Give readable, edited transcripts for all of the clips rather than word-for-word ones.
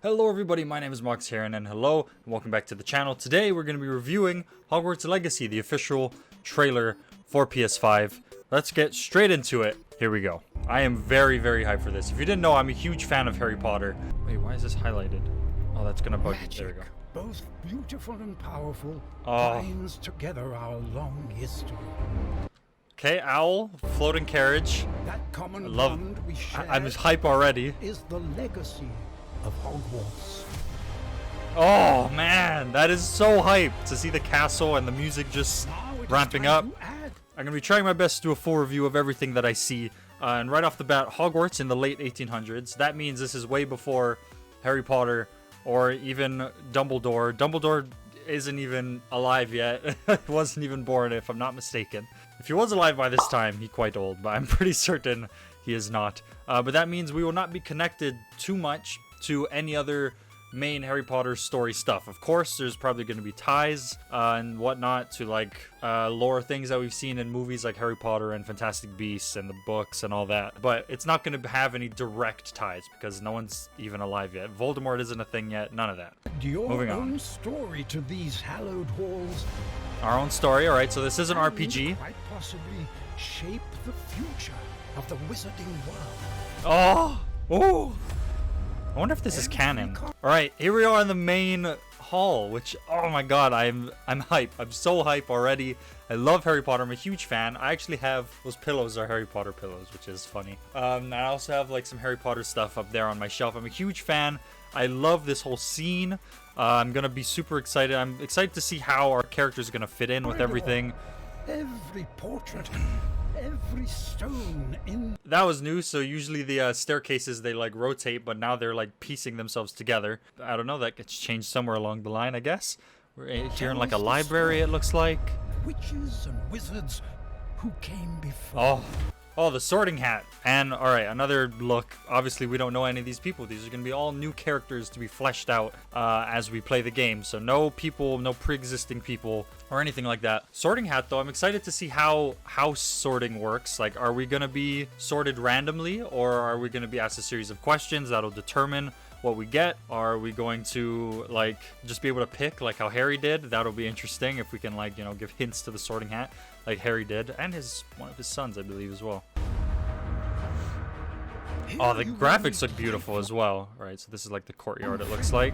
Hello everybody, my name is Maux here, and hello, and welcome back to the channel. Today we're going to be reviewing Hogwarts Legacy, the official trailer for PS5. Let's get straight into it. Here we go. I am very, very hyped for this. If you didn't know, I'm a huge fan of Harry Potter. Wait, why is this highlighted? Oh, that's going to bug you. There we go. Both beautiful and powerful, binds together our long history. Okay, owl, floating carriage. That common I love. bond we share I'm just hype already. is the legacy of Hogwarts. Oh man, that is so hype to see the castle and the music just ramping up. I'm gonna be trying my best to do a full review of everything that I see. And right off the bat, Hogwarts in the late 1800s. That means this is way before Harry Potter or even Dumbledore. Dumbledore isn't even alive yet. He wasn't even born, if I'm not mistaken. If he was alive by this time, he's quite old, but I'm pretty certain he is not. But that means we will not be connected too much to any other main Harry Potter story stuff. Of course, there's probably going to be ties and whatnot to like lore things that we've seen in movies like Harry Potter and Fantastic Beasts and the books and all that. But it's not going to have any direct ties because no one's even alive yet. Voldemort isn't a thing yet. None of that. Moving on. Your own story to these hallowed halls. Our own story. All right, so this is an RPG. Quite possibly shape the future of the wizarding world. Oh, oh. I wonder if this is canon. All right, here we are in the main hall, which, oh my god, I'm hype. I'm so hype already. I love Harry Potter. I'm a huge fan. I actually have those pillows are Harry Potter pillows, which is funny. And I also have like some Harry Potter stuff up there on my shelf. I'm a huge fan. I love this whole scene. I'm gonna be super excited. I'm excited to see how our characters are gonna fit in with everything. Every portrait, every stone in. That was new. So usually the staircases, they like rotate, but now they're like piecing themselves together. I don't know, that gets changed somewhere along the line, I guess. We're here in like a library, it looks like. Witches and wizards who came before. Oh, the Sorting Hat. And all right, another look. Obviously, we don't know any of these people. These are going to be all new characters to be fleshed out as we play the game. So no people, no pre-existing people or anything like that. Sorting Hat, though, I'm excited to see how sorting works. Like, are we going to be sorted randomly, or are we going to be asked a series of questions that'll determine what we get? Are we going to like just be able to pick like how Harry did? That'll be interesting if we can like, you know, give hints to the Sorting Hat like Harry did, and one of his sons, I believe, as well. Oh, the graphics look beautiful as well. All right, so this is like the courtyard, it looks like.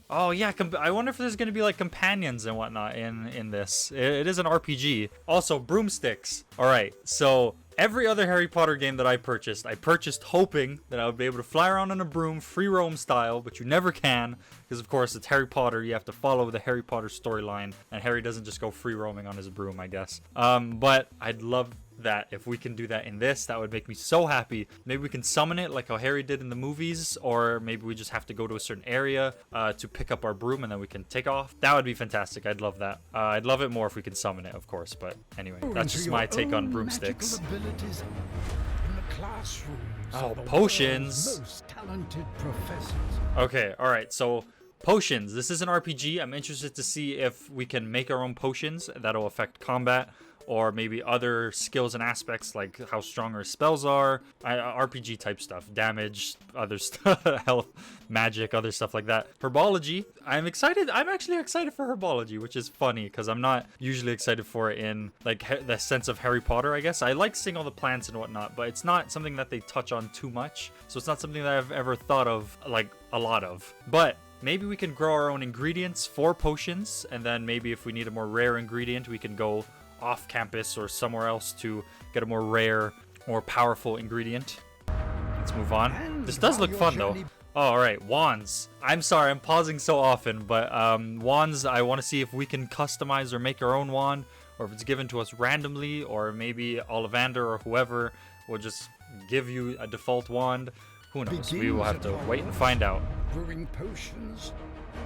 Oh yeah, I wonder if there's gonna be like companions and whatnot in this. It is an RPG. Also, broomsticks. All right, so every other Harry Potter game that I purchased hoping that I would be able to fly around on a broom, free roam style, but you never can, because of course it's Harry Potter. You have to follow the Harry Potter storyline, and Harry doesn't just go free roaming on his broom, I guess. But I'd love that if we can do that in this. That would make me so happy. Maybe we can summon it like how Harry did in the movies, or maybe we just have to go to a certain area to pick up our broom and then we can take off. That would be fantastic. I'd love that. I'd love it more if we could summon it, of course, but anyway, that's just my take on broomsticks. Oh, potions. Okay, all right, so potions. This is an RPG. I'm interested to see if we can make our own potions that'll affect combat, or maybe other skills and aspects like how strong our spells are, RPG type stuff, damage, other stuff, health, magic, other stuff like that. Herbology, I'm excited. I'm actually excited for Herbology, which is funny because I'm not usually excited for it in like the sense of Harry Potter, I guess. I like seeing all the plants and whatnot, but it's not something that they touch on too much. So it's not something that I've ever thought of like a lot of. But maybe we can grow our own ingredients for potions, and then maybe if we need a more rare ingredient, we can go off campus or somewhere else to get a more rare or powerful ingredient. Let's move on. This does look fun though. Oh, all right, wands. I'm sorry, I'm pausing so often, but wands, I want to see if we can customize or make our own wand, or if it's given to us randomly, or maybe Ollivander or whoever will just give you a default wand. Who knows? We will have to wait and find out. Brewing potions,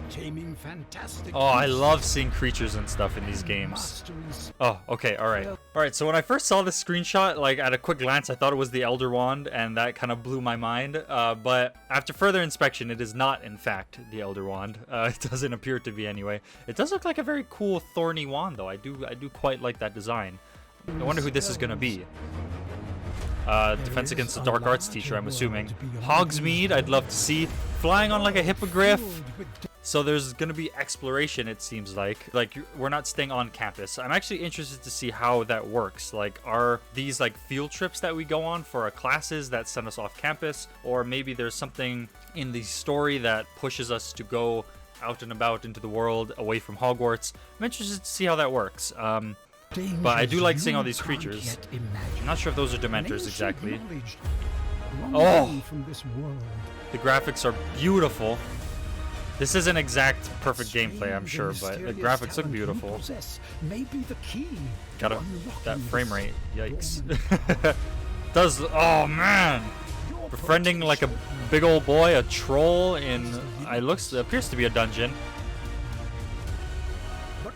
taming fantastic. Oh, I love seeing creatures and stuff in these games. Oh, okay, all right. So when I first saw this screenshot, like at a quick glance, I thought it was the Elder Wand, and that kind of blew my mind. But after further inspection, it is not, in fact, the Elder Wand. It doesn't appear to be anyway. It does look like a very cool thorny wand, though. I do quite like that design. I wonder who this is gonna be. Defense against the dark arts teacher, I'm assuming. Hogsmeade, I'd love to see. flying on like a hippogriff. So there's gonna be exploration, it seems like we're not staying on campus. I'm actually interested to see how that works. Like, are these like field trips that we go on for our classes that send us off campus, or maybe there's something in the story that pushes us to go out and about into the world away from Hogwarts. I'm interested to see how that works. But I do like seeing all these creatures. I'm not sure if those are Dementors exactly. Oh, the graphics are beautiful. This isn't exact perfect gameplay, I'm sure, but the graphics look beautiful. Got that frame rate. Yikes. Oh man! Befriending like a big old boy, a troll in appears to be a dungeon.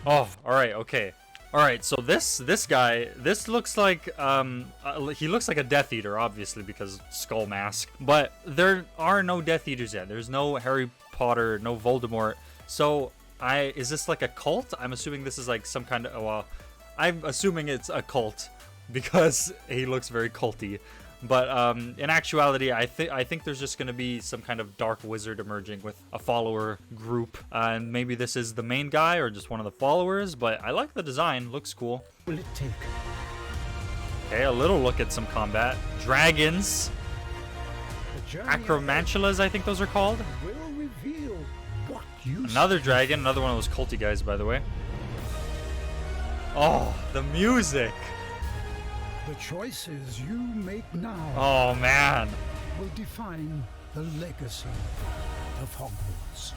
Oh, alright, okay. Alright, so this guy, this looks like, he looks like a Death Eater, obviously, because skull mask. But there are no Death Eaters yet. There's no Harry Potter, no Voldemort. So, is this like a cult? I'm assuming this is like some kind of, well, I'm assuming it's a cult because he looks very culty. But in actuality, I think there's just going to be some kind of dark wizard emerging with a follower group. And maybe this is the main guy or just one of the followers. But I like the design. Looks cool. Will it take? Okay, a little look at some combat. Dragons. Acromantulas, I think those are called. Will reveal what you Another dragon. Another one of those culty guys, by the way. Oh, the music. The choices you make now Oh man, will define the legacy of Hogwarts.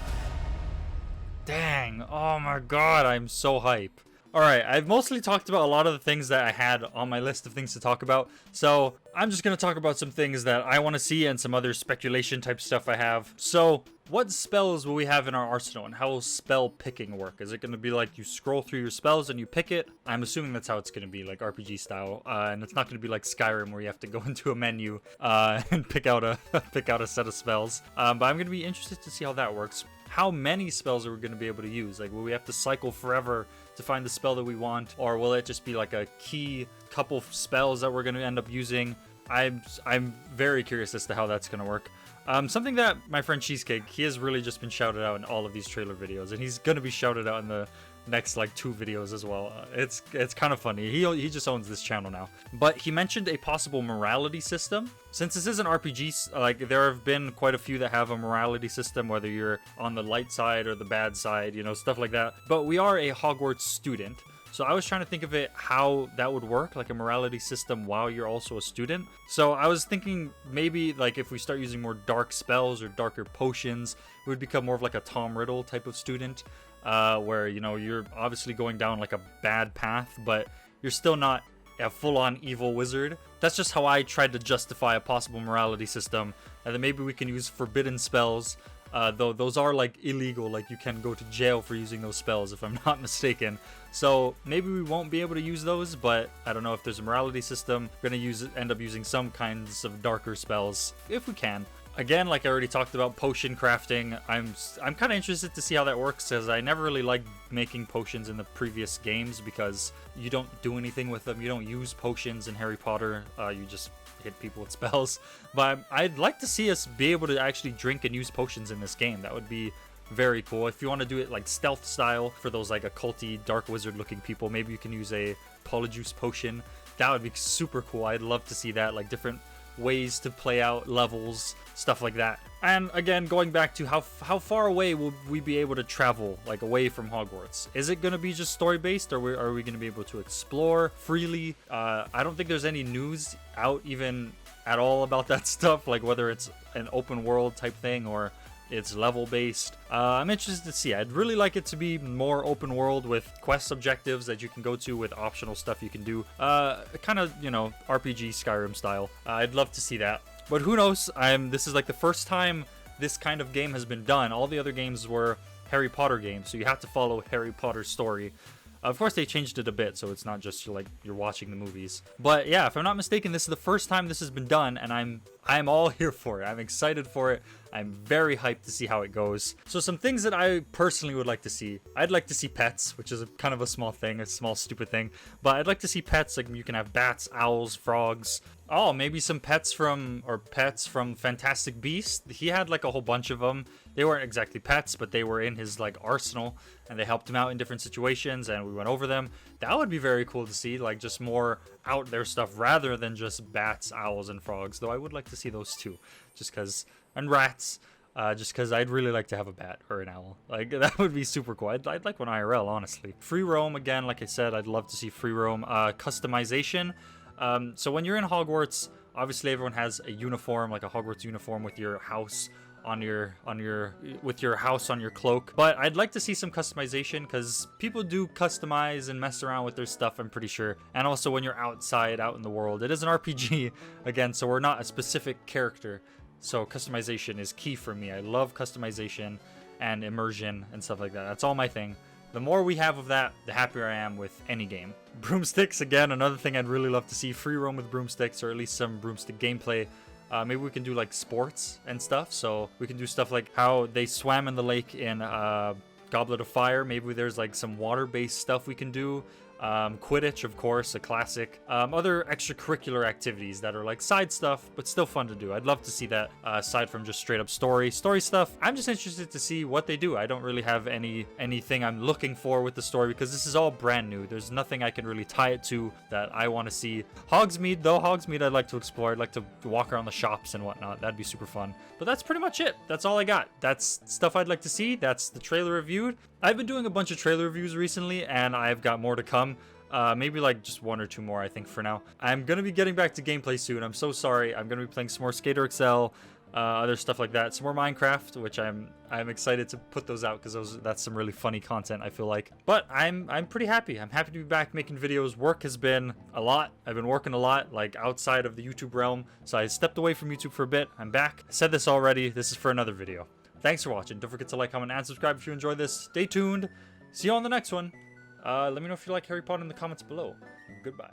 Dang. Oh my god, I'm so hype. Alright, I've mostly talked about a lot of the things that I had on my list of things to talk about. So, I'm just going to talk about some things that I want to see and some other speculation type stuff I have. So, what spells will we have in our arsenal and how will spell picking work? Is it going to be like you scroll through your spells and you pick it? I'm assuming that's how it's going to be, like RPG style. And it's not going to be like Skyrim where you have to go into a menu and pick out a set of spells. But I'm going to be interested to see how that works. How many spells are we going to be able to use? Like, will we have to cycle forever to find the spell that we want? Or will it just be like a key couple spells that we're going to end up using? I'm very curious as to how that's going to work. Something that my friend Cheesecake, he has really just been shouted out in all of these trailer videos, and he's going to be shouted out in the next like 2 videos as well. It's kind of funny. He just owns this channel now. But he mentioned a possible morality system. Since this is an RPG, like there have been quite a few that have a morality system, whether you're on the light side or the bad side, you know, stuff like that. But we are a Hogwarts student. So I was trying to think of it how that would work, like a morality system while you're also a student. So I was thinking maybe like if we start using more dark spells or darker potions, it would become more of like a Tom Riddle type of student, where, you know, you're obviously going down like a bad path, but you're still not a full-on evil wizard. That's just how I tried to justify a possible morality system, and then maybe we can use forbidden spells. Though those are like illegal, like you can go to jail for using those spells if I'm not mistaken. So maybe we won't be able to use those, but I don't know if there's a morality system. We're gonna end up using some kinds of darker spells if we can. Again, like I already talked about potion crafting, I'm kind of interested to see how that works, because I never really liked making potions in the previous games because you don't do anything with them. You don't use potions in Harry Potter. You just hit people with spells. But I'd like to see us be able to actually drink and use potions in this game. That would be very cool. If you want to do it like stealth style for those like occulty dark wizard looking people, maybe you can use a polyjuice potion. That would be super cool. I'd love to see that, like different ways to play out levels, stuff like that. And again, going back to how far away will we be able to travel, like away from Hogwarts? Is it going to be just story based, or are we going to be able to explore freely? I don't think there's any news out even at all about that stuff, like whether it's an open world type thing or it's level based. I'm interested to see. I'd really like it to be more open world with quest objectives that you can go to with optional stuff you can do. Kind of, you know, RPG Skyrim style. I'd love to see that. But who knows? This is like the first time this kind of game has been done. All the other games were Harry Potter games, so you have to follow Harry Potter's story. Of course, they changed it a bit, so it's not just like you're watching the movies. But yeah, if I'm not mistaken, this is the first time this has been done, and I'm all here for it. I'm excited for it. I'm very hyped to see how it goes. So some things that I personally would like to see. I'd like to see pets, which is kind of a small thing, a small stupid thing. But I'd like to see pets, like you can have bats, owls, frogs. Oh, maybe some pets from Fantastic Beasts. He had like a whole bunch of them. They weren't exactly pets, but they were in his like arsenal, and they helped him out in different situations, and we went over them. That would be very cool to see, like just more out there stuff rather than just bats, owls, and frogs. Though I would like to see those too, just because, and rats. Just because I'd really like to have a bat or an owl. Like, that would be super cool. I'd like one IRL, honestly. Free roam, again, like I said, I'd love to see free roam. Customization. So when you're in Hogwarts, obviously everyone has a uniform, like a Hogwarts uniform with your house on your house on your cloak. But I'd like to see some customization, because people do customize and mess around with their stuff, I'm pretty sure. And also when you're outside, out in the world. It is an RPG, again, so we're not a specific character. So customization is key for me. I love customization and immersion and stuff like that. That's all my thing. The more we have of that, the happier I am with any game. Broomsticks, again, another thing I'd really love to see. Free roam with broomsticks, or at least some broomstick gameplay. Maybe we can do like sports and stuff. So we can do stuff like how they swam in the lake in Goblet of Fire. Maybe there's like some water-based stuff we can do. Quidditch, of course, a classic. Other extracurricular activities that are like side stuff, but still fun to do. I'd love to see that, aside from just straight up story stuff. I'm just interested to see what they do. I don't really have anything I'm looking for with the story, because this is all brand new. There's nothing I can really tie it to that I want to see. Hogsmeade, though, I'd like to explore. I'd like to walk around the shops and whatnot. That'd be super fun. But that's pretty much it. That's all I got. That's stuff I'd like to see. That's the trailer reviewed. I've been doing a bunch of trailer reviews recently, and I've got more to come. Maybe like just 1 or 2 more, I think, for now. I'm gonna be getting back to gameplay soon. I'm so sorry. I'm gonna be playing some more Skater XL, other stuff like that, some more Minecraft, which I'm excited to put those out, because that's some really funny content, I feel like. But I'm pretty happy. I'm happy to be back making videos. Work has been a lot. I've been working a lot, like outside of the YouTube realm. So I stepped away from YouTube for a bit. I'm back. I said this already. This is for another video. Thanks for watching. Don't forget to like, comment, and subscribe if you enjoyed this. Stay tuned. See you on the next one. Let me know if you like Harry Potter in the comments below. Goodbye.